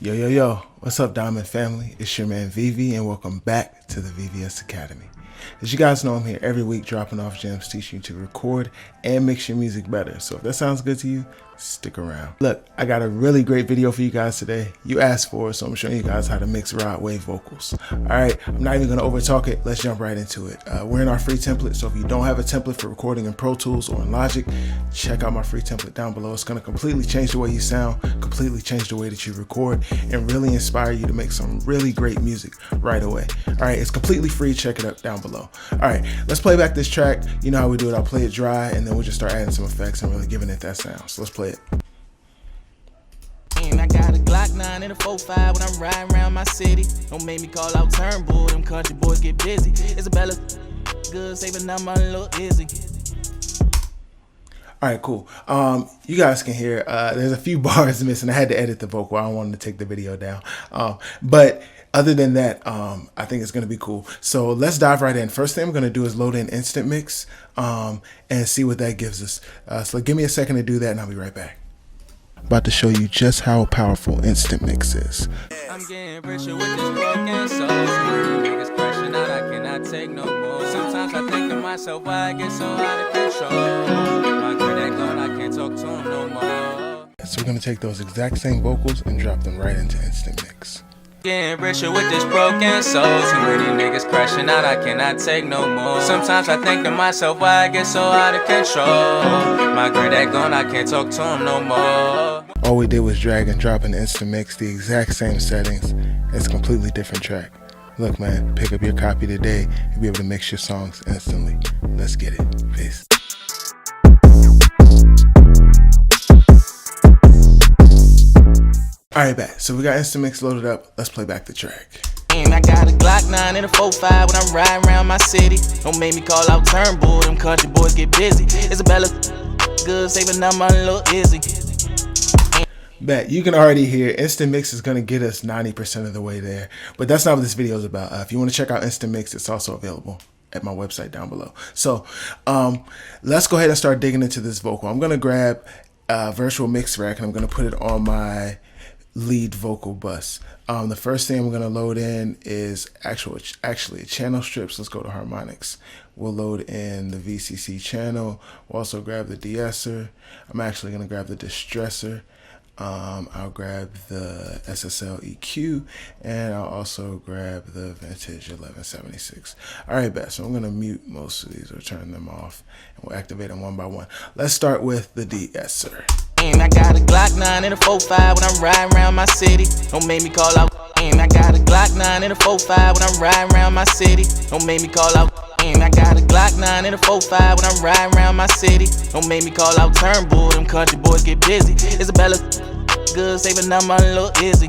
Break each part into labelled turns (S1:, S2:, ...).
S1: Yo, what's up, Diamond family? It's your man Vivi, and welcome back to the VVS Academy. As you guys know, I'm here every week dropping off gems, teaching you to record and mix your music better. So if that sounds good to you, stick around. Look, I got a really great video for you guys today. You asked for it, so I'm showing you guys how to mix rod wave vocals. Alright, I'm not even going to overtalk it. Let's jump right into it. We're in our free template, so if you don't have a template for recording in Pro Tools or in Logic, check out my free template down below. It's going to completely change the way you sound, completely change the way that you record, and really inspire you to make some really great music right away. Alright, it's completely free. Check it out down below. Alright, let's play back this track. You know how we do it. I'll play it dry, and then we'll just start adding some effects and really giving it that sound. So let's play it.
S2: I got a Glock 9 and a 4.5 when I'm riding around my city. Don't make me call out Turnbull, them country boys get busy. Isabella good, saving up my little Izzy.
S1: Alright, cool. You guys can hear there's a few bars missing. I had to edit the vocal. I don't want to take the video down. But other than that, I think it's going to be cool. So let's dive right in. First thing I'm going to do is load in Instant Mix and see what that gives us. So give me a second to do that, and I'll be right back. About to show you just how powerful Instant Mix is.
S2: I'm getting richer with this broken soul. Niggas crashing out, I cannot take no more. Sometimes I think to myself, why I get so out of control. My girl that gone, I can't talk to him no more.
S1: So we're going to take those exact same vocals and drop them right into Instant Mix.
S2: Getting richer with this broken soul. Too many niggas crashing out, I cannot take no more. Sometimes I think to myself, why I get so out of control. My girl that gone, I can't talk to him no more.
S1: All we did was drag and drop in Instant Mix, the exact same settings. It's a completely different track. Look, man, pick up your copy today and be able to mix your songs instantly. Let's get it. Peace. Alright, back. So we got Instant Mix loaded up. Let's play back the track.
S2: I got a Glock 9 and a 4.5 when I'm riding around my city. Don't make me call out Turnbull, them country boys get busy. Isabella good, saving up my little Izzy.
S1: Bet you can already hear Instant Mix is going to get us 90% of the way there. But that's not what this video is about. If you want to check out Instant Mix, it's also available at my website down below. So let's go ahead and start digging into this vocal. I'm going to grab Virtual Mix Rack and I'm going to put it on my lead vocal bus. The first thing I'm going to load in is actually channel strips. Let's go to harmonics. We'll load in the VCC channel. We'll also grab the de-esser. I'm actually going to grab the distressor. I'll grab the SSL EQ, and I'll also grab the Vintage 1176. Alright, bet. So I'm going to mute most of these or turn them off, and we'll activate them one by one. Let's start with the de-esser.
S2: I got a Glock 9 and a 4.5 when I'm riding around my city. Don't make me call out. I got a Glock 9 and a 4.5 when I'm riding around my city. Don't make me call out. I got a Glock 9 and a 4.5 when I'm riding around my city. Don't make me call out Turnbull, them country boys get busy. Isabella good, saving up my little Izzy.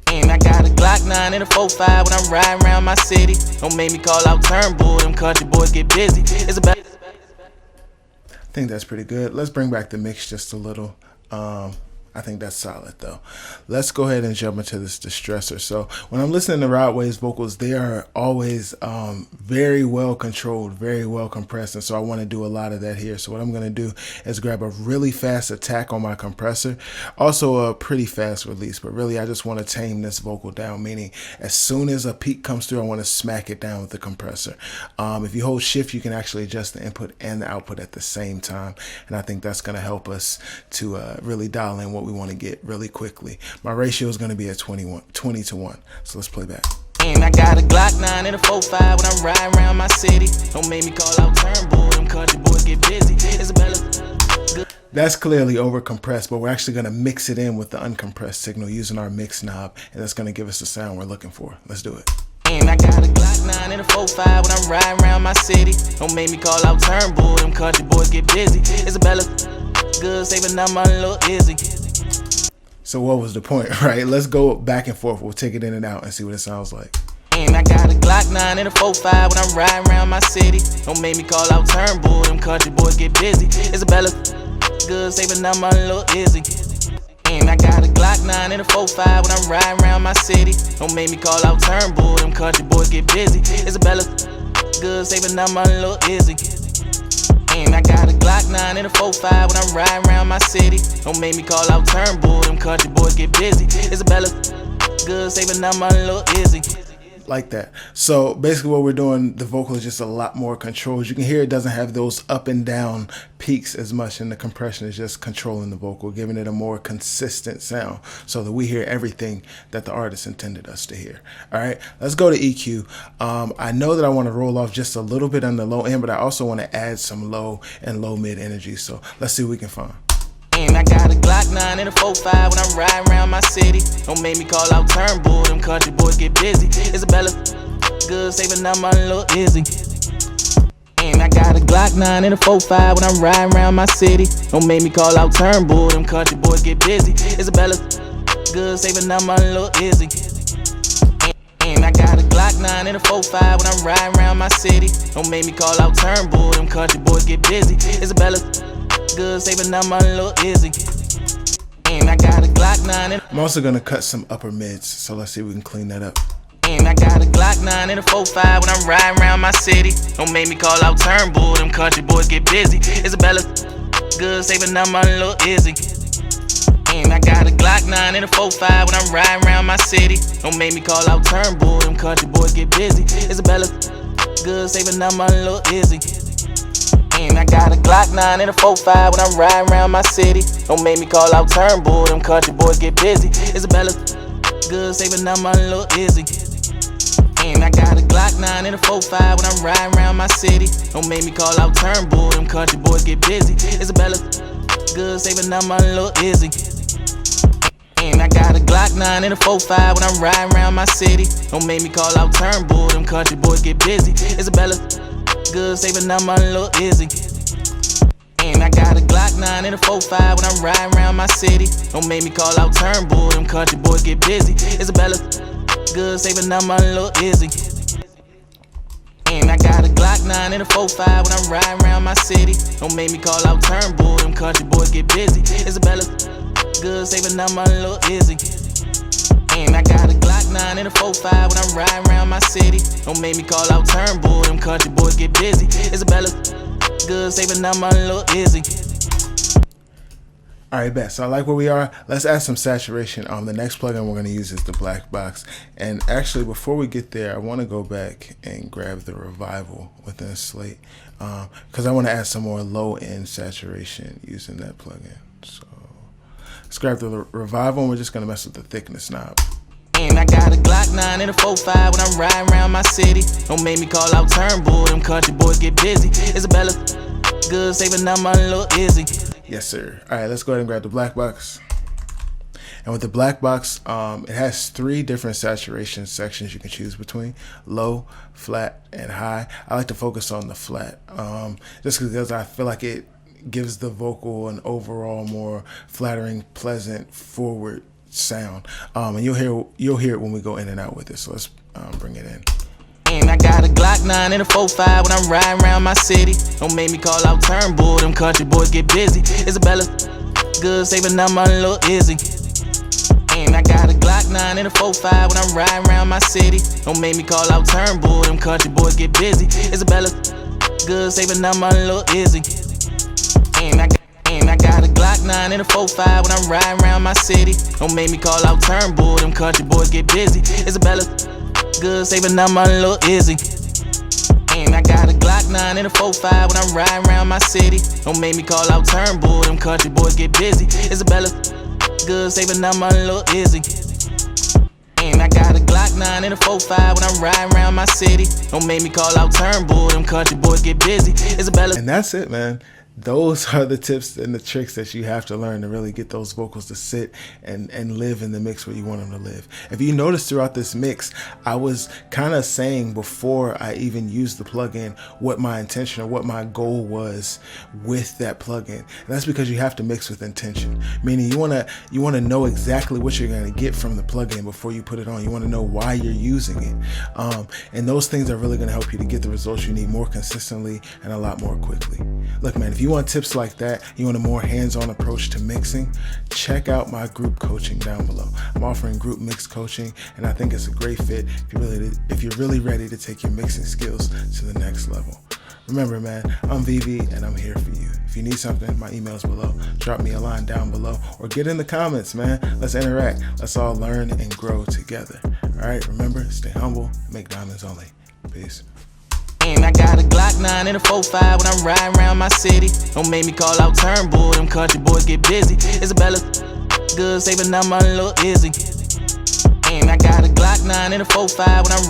S2: I got a Glock 9 and a 4.5 when I'm riding around my city. Don't make me call out Turnbull, them country boys get busy. Isabella.
S1: I think that's pretty good. Let's bring back the mix just a little. I think that's solid though. Let's go ahead and jump into this distressor. So when I'm listening to Rod Wave's vocals, they are always very well controlled, very well compressed, and so I want to do a lot of that here. So what I'm going to do is grab a really fast attack on my compressor, also a pretty fast release, but really I just want to tame this vocal down, meaning as soon as a peak comes through, I want to smack it down with the compressor. If you hold shift, you can actually adjust the input and the output at the same time, and I think that's going to help us to really dial in what we want to get really quickly. My ratio is going to be at 20 to 1. So let's play back.
S2: I got a Glock 9 and a 4.5 when I'm riding around my city. Don't make me call out Turnbull, them country boys get busy. Isabella.
S1: That's clearly over compressed, but we're actually going to mix it in with the uncompressed signal using our mix knob, and that's going to give us the sound we're looking for. Let's do it.
S2: I got a Glock 9 and a 4.5 when I'm riding around my city. Don't make me call out Turnbull, them country boys get busy. Isabella good, saving up my little Izzy.
S1: So what was the point, right? Let's go back and forth. We'll take it in and out and see what it sounds like.
S2: I got a Glock 9 and a 4.5 when I'm riding around my city. Don't make me call out Turnbull, them country boys get busy. Isabella good, saving up my little Izzy. I got a Glock 9 and a 4.5 when I'm riding around my city. Don't make me call out Turnbull, them country boys get busy. Isabella good, saving up my little Izzy. And I got a Glock 9 and a 4.5 when I'm riding around my city. Don't make me call out Turnbull, them country boys get busy. Isabella good, saving up my little Izzy.
S1: Like that. So basically what we're doing, the vocal is just a lot more controlled. You can hear it doesn't have those up and down peaks as much, and the compression is just controlling the vocal, giving it a more consistent sound so that we hear everything that the artist intended us to hear. All right, let's go to EQ. I know that I want to roll off just a little bit on the low end, but I also want to add some low and low mid energy. So let's see what we can find.
S2: And I got a Glock 9 and a 4.5 when I'm riding around my city. Don't make me call out Turnbull, them country boys get busy. Isabella good, saving up my little Izzy. And I got a Glock 9 and a 4.5 when I'm riding around my city. Don't make me call out Turnbull, them country boys get busy. Isabella good, saving up my little Izzy. And I got a Glock 9 and a 4.5 when I'm riding around my city. Don't make me call out Turnbull, them country boys get busy. Isabella good, saving up my little Izzy. And I got a Glock 9 and
S1: I'm also going to cut some upper mids, so let's see if we can clean that up.
S2: And I got a Glock 9 and a 4.5 when I'm riding around my city. Don't make me call out Turnbull, them country boys get busy. Isabella good, saving up my little Izzy. And I got a Glock 9 and a 4.5 when I'm riding around my city. Don't make me call out Turnbull, them country boys get busy. Isabella good, saving up my little Izzy. And I got a Glock 9 and a 4.5 when I'm riding around my city. Don't make me call out Turnbull, them country boys get busy. Isabella good, saving up my little Izzy. And I got a Glock 9 and a 4.5 when I'm riding around my city. Don't make me call out Turnbull, them country boys get busy. Isabella good, saving up my little Izzy. And I got a Glock 9 and a 4.5 when I'm riding around my city. Don't make me call out Turnbull, them country boys get busy. Isabella good, saving up my little Izzy. And I got a Glock 9 and a 4.5 when I'm riding around my city. Don't make me call out Turnbull, them country boys get busy. Isabella good, saving up my little Izzy. And I got a Glock 9 and a 4.5 when I'm riding around my city. Don't make me call out Turnbull, them country boys get busy. Isabella good, saving up my little Izzy. And I got a Glock 9 and a 4.5 when I'm riding around my city. Don't make me call out Turnbull, them country boys get busy. Isabella good, saving up my little Izzy.
S1: All right, bet. So I like where we are. Let's add some saturation. The next plugin we're going to use is the Black Box. And actually, before we get there, I want to go back and grab the Revival within Slate, because I want to add some more low-end saturation using that plugin. So let's grab the Revival, and we're just going to mess with the thickness knob.
S2: And I got a Glock 9 and a 4.5 when I'm riding around my city. Don't make me call out Turnbull, them country boys get busy. Isabella good, saving up my little Izzy.
S1: Yes, sir. All right, let's go ahead and grab the Black Box. And with the Black Box, it has 3 different saturation sections you can choose between: low, flat, and high. I like to focus on the flat, just because I feel like it gives the vocal an overall more flattering, pleasant, forward sound. And you'll hear it when we go in and out with it. So let's bring it in.
S2: And I got a Glock 9 and a 4.5 when I'm riding around my city. Don't make me call out Turnbull, them country boys get busy. Isabella good, saving up my little Izzy. And I got a Glock 9 and a 4.5 when I'm riding around my city. Don't make me call out Turnbull, them country boys get busy. Isabella good, saving up my little Izzy. And I got a Glock 9 and a 4.5 when I'm riding around my city. Don't make me call out Turnbull, them country boys get busy. Isabella good, saving up my little Izzy. And I got a Glock 9 and a 4.5 when I'm riding around my city. Don't make me call out Turnbull, them country boys get busy. Isabella good, saving up my little Izzy. And I got a Glock 9 and a 4.5 when I'm riding around my city. Don't make me call out Turnbull, them country boys get busy. Isabella.
S1: And that's it, man. Those are the tips and the tricks that you have to learn to really get those vocals to sit and live in the mix where you want them to live. If you notice throughout this mix, I was kind of saying before I even used the plugin what my intention or what my goal was with that plugin. And that's because you have to mix with intention, meaning you want to know exactly what you're going to get from the plugin before you put it on. You want to know why you're using it. And those things are really going to help you to get the results you need more consistently and a lot more quickly. Look, man, if you want tips like that, you want a more hands-on approach to mixing, check out my group coaching down below. I'm offering group mix coaching, and I think it's a great fit if you're really ready to take your mixing skills to the next level. Remember, man, I'm VV and I'm here for you. If you need something, my email's below. Drop me a line down below or get in the comments, man. Let's interact. Let's all learn and grow together. All right, remember, stay humble, make diamonds only. Peace.
S2: I got a Glock 9 and a 4.5 when I'm riding around my city. Don't make me call out Turnbull, them country boys get busy. Isabella good, saving up my little Izzy. I got a Glock 9 and a 4.5 when I'm riding